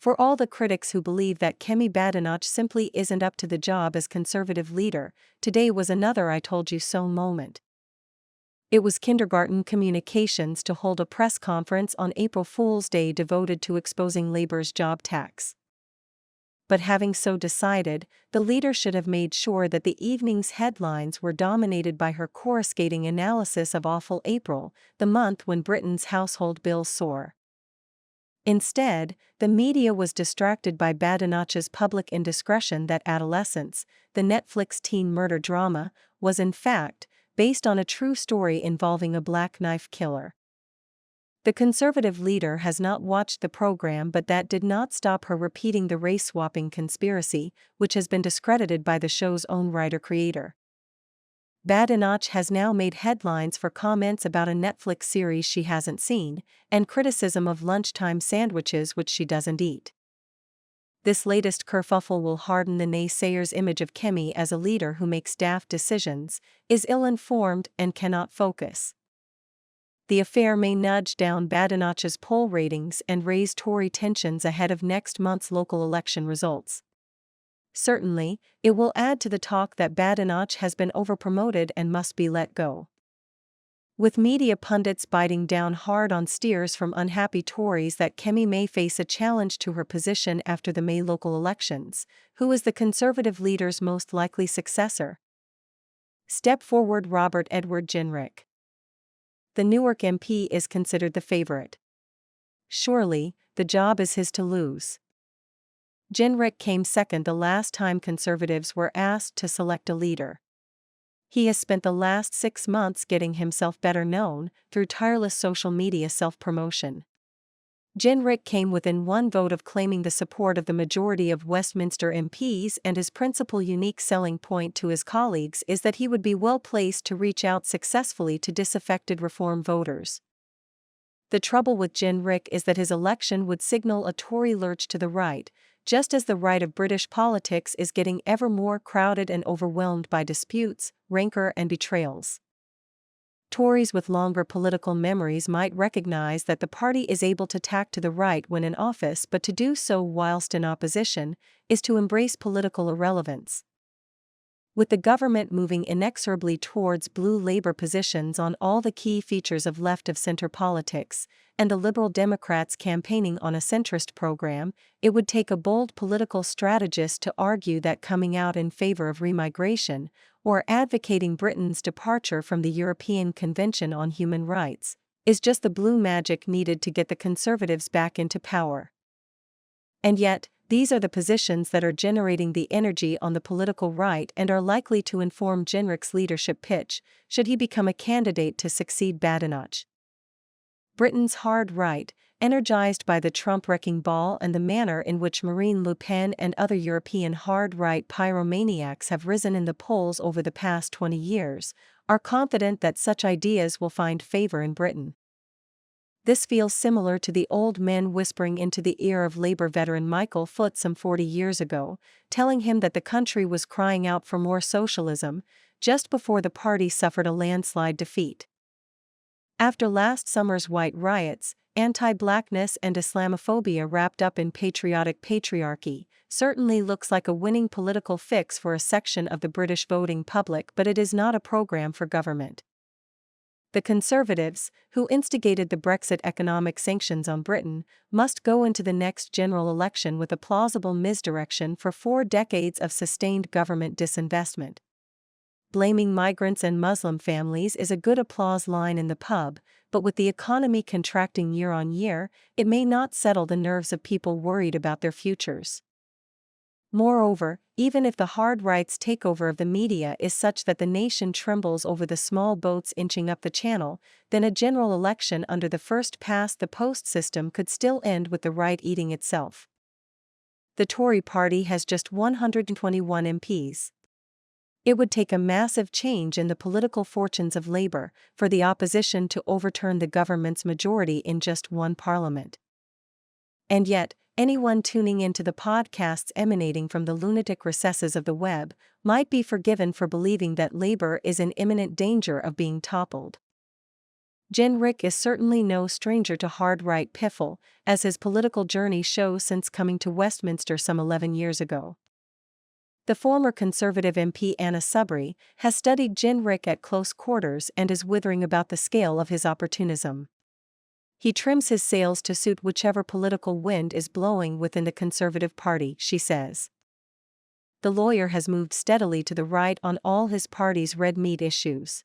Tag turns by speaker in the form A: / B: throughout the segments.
A: For all the critics who believe that Kemi Badenoch simply isn't up to the job as Conservative leader, today was another I told you so moment. It was kindergarten communications to hold a press conference on April Fool's Day devoted to exposing Labour's job tax. But having so decided, the leader should have made sure that the evening's headlines were dominated by her coruscating analysis of awful April, the month when Britain's household bills soar. Instead, the media was distracted by Badenoch's public indiscretion that Adolescence, the Netflix teen murder drama, was in fact based on a true story involving a black knife killer. The Conservative leader has not watched the program, but that did not stop her repeating the race-swapping conspiracy, which has been discredited by the show's own writer-creator. Badenoch has now made headlines for comments about a Netflix series she hasn't seen, and criticism of lunchtime sandwiches which she doesn't eat. This latest kerfuffle will harden the naysayers' image of Kemi as a leader who makes daft decisions, is ill-informed, and cannot focus. The affair may nudge down Badenoch's poll ratings and raise Tory tensions ahead of next month's local election results. Certainly, it will add to the talk that Badenoch has been overpromoted and must be let go. With media pundits biting down hard on steers from unhappy Tories that Kemi may face a challenge to her position after the May local elections, who is the Conservative leader's most likely successor? Step forward Robert Jenrick. The Newark MP is considered the favourite. Surely, the job is his to lose. Jenrick came second the last time Conservatives were asked to select a leader. He has spent the last 6 months getting himself better known through tireless social media self-promotion. Jenrick came within one vote of claiming the support of the majority of Westminster MPs, and his principal unique selling point to his colleagues is that he would be well placed to reach out successfully to disaffected Reform voters. The trouble with Jenrick is that his election would signal a Tory lurch to the right, just as the right of British politics is getting ever more crowded and overwhelmed by disputes, rancor and betrayals. Tories with longer political memories might recognize that the party is able to tack to the right when in office, but to do so whilst in opposition is to embrace political irrelevance. With the government moving inexorably towards blue Labour positions on all the key features of left-of-centre politics, and the Liberal Democrats campaigning on a centrist program, it would take a bold political strategist to argue that coming out in favour of remigration, or advocating Britain's departure from the European Convention on Human Rights, is just the blue magic needed to get the Conservatives back into power. And yet, these are the positions that are generating the energy on the political right and are likely to inform Jenrick's leadership pitch, should he become a candidate to succeed Badenoch. Britain's hard right, energized by the Trump wrecking ball and the manner in which Marine Le Pen and other European hard-right pyromaniacs have risen in the polls over the past 20 years, are confident that such ideas will find favor in Britain. This feels similar to the old men whispering into the ear of Labour veteran Michael Foot some 40 years ago, telling him that the country was crying out for more socialism, just before the party suffered a landslide defeat. After last summer's white riots, anti-blackness and Islamophobia wrapped up in patriotic patriarchy certainly looks like a winning political fix for a section of the British voting public, but it is not a program for government. The Conservatives, who instigated the Brexit economic sanctions on Britain, must go into the next general election with a plausible misdirection for 4 decades of sustained government disinvestment. Blaming migrants and Muslim families is a good applause line in the pub, but with the economy contracting year on year, it may not settle the nerves of people worried about their futures. Moreover, even if the hard right's takeover of the media is such that the nation trembles over the small boats inching up the channel, then a general election under the first-past-the-post system could still end with the right eating itself. The Tory Party has just 121 MPs. It would take a massive change in the political fortunes of Labour for the opposition to overturn the government's majority in just one parliament. And yet, anyone tuning into the podcasts emanating from the lunatic recesses of the web might be forgiven for believing that Labour is in imminent danger of being toppled. Jenrick is certainly no stranger to hard-right piffle, as his political journey shows since coming to Westminster some 11 years ago. The former Conservative MP Anna Soubry has studied Jenrick at close quarters and is withering about the scale of his opportunism. He trims his sails to suit whichever political wind is blowing within the Conservative Party, she says. The lawyer has moved steadily to the right on all his party's red meat issues.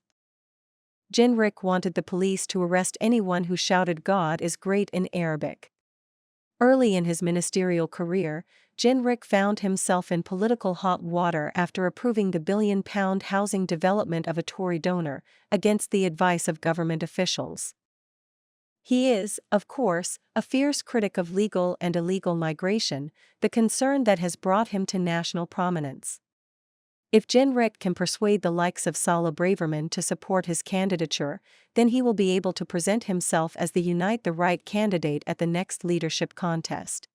A: Jenrick wanted the police to arrest anyone who shouted "God is great" in Arabic. Early in his ministerial career, Jenrick found himself in political hot water after approving the £1 billion housing development of a Tory donor, against the advice of government officials. He is, of course, a fierce critic of legal and illegal migration, the concern that has brought him to national prominence. If Jenrick can persuade the likes of Sala Braverman to support his candidature, then he will be able to present himself as the Unite the Right candidate at the next leadership contest.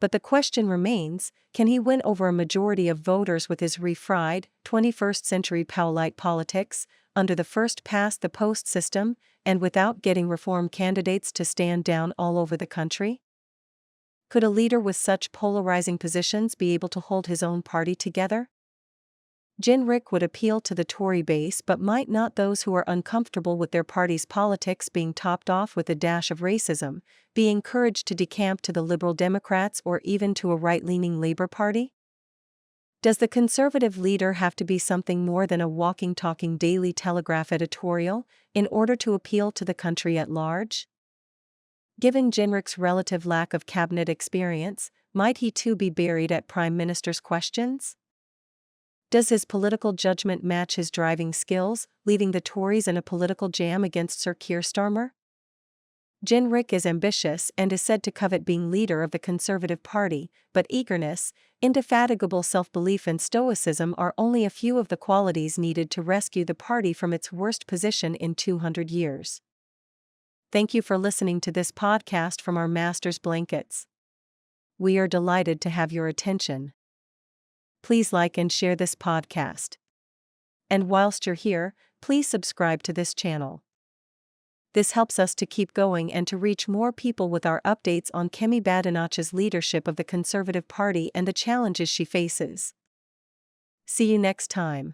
A: But the question remains, can he win over a majority of voters with his refried, 21st-century Powellite politics, under the first-past-the-post system, and without getting reform candidates to stand down all over the country? Could a leader with such polarizing positions be able to hold his own party together? Jenrick would appeal to the Tory base but might not those who are uncomfortable with their party's politics being topped off with a dash of racism, be encouraged to decamp to the Liberal Democrats or even to a right-leaning Labour Party? Does the Conservative leader have to be something more than a walking talking Daily Telegraph editorial, in order to appeal to the country at large? Given Jenrick's relative lack of cabinet experience, might he too be buried at Prime Minister's questions? Does his political judgment match his driving skills, leaving the Tories in a political jam against Sir Keir Starmer? Jenrick is ambitious and is said to covet being leader of the Conservative Party, but eagerness, indefatigable self-belief and stoicism are only a few of the qualities needed to rescue the party from its worst position in 200 years. Thank you for listening to this podcast from our master's blankets. We are delighted to have your attention. Please like and share this podcast. And whilst you're here, please subscribe to this channel. This helps us to keep going and to reach more people with our updates on Kemi Badenoch's leadership of the Conservative Party and the challenges she faces. See you next time.